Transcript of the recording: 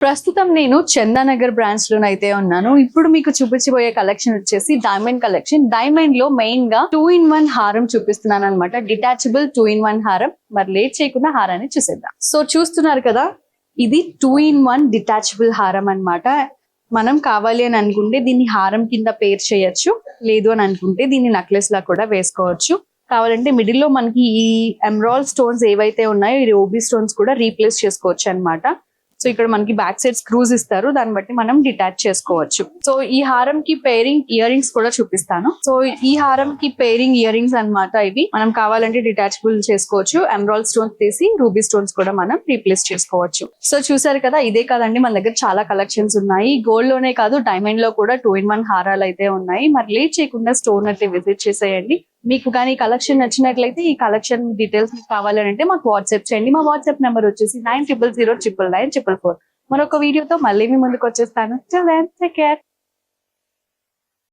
ప్రస్తుతం నేను చందానగర్ బ్రాంచ్ లోనైతే ఉన్నాను. ఇప్పుడు మీకు చూపించబోయే కలెక్షన్ వచ్చేసి డైమండ్ కలెక్షన్. డైమండ్ లో మెయిన్ గా 2-in-1 హారం చూపిస్తున్నాను అనమాట. డిటాచబుల్ 2-in-1 హారం. మరి లేట్ చేయకుండా హారాన్ని చూసేద్దాం. సో చూస్తున్నారు కదా, ఇది 2-in-1 డిటాచబుల్ హారం అన్నమాట. మనం కావాలి అని అనుకుంటే దీన్ని హారం కింద పేర్ చేయొచ్చు, లేదు అని అనుకుంటే దీన్ని నెక్లెస్ లా కూడా వేసుకోవచ్చు. కావాలంటే మిడిల్ లో మనకి ఈ ఎమరాల్డ్ స్టోన్స్ ఏవైతే ఉన్నాయో ఈ రూబీ స్టోన్స్ కూడా రీప్లేస్ చేసుకోవచ్చు అన్నమాట. సో ఇక్కడ మనకి బ్యాక్ సైడ్ స్క్రూస్ ఇస్తారు, దాన్ని బట్టి మనం డిటాచ్ చేసుకోవచ్చు. సో ఈ హారం కి పేరింగ్ ఇయర్ రింగ్స్ కూడా చూపిస్తాను. సో ఈ హారం కి పేరింగ్ ఇయర్ రింగ్స్ అనమాట. ఇవి మనం కావాలంటే డిటాచబుల్ చేసుకోవచ్చు. ఎమరాల్డ్ స్టోన్స్ తీసి రూబీ స్టోన్స్ కూడా మనం రీప్లేస్ చేసుకోవచ్చు. సో చూసారు కదా, ఇదే కాదండి, మన దగ్గర చాలా కలెక్షన్స్ ఉన్నాయి. గోల్డ్ లోనే కాదు, డైమండ్ లో కూడా 2-in-1 హారాలు అయితే ఉన్నాయి. మరి లేట్ చేయకుండా స్టోర్ అయితే విజిట్ చేసేయండి. మీకు కానీ కలెక్షన్ నచ్చినట్లయితే ఈ కలెక్షన్ డీటెయిల్స్ మీకు కావాలని అంటే మాకు వాట్సాప్ చేయండి. మా వాట్సాప్ నెంబర్ వచ్చేసి 9000099944. మరొక వీడియోతో మళ్ళీ మీ ముందుకు వచ్చేస్తాను. Till then, take care.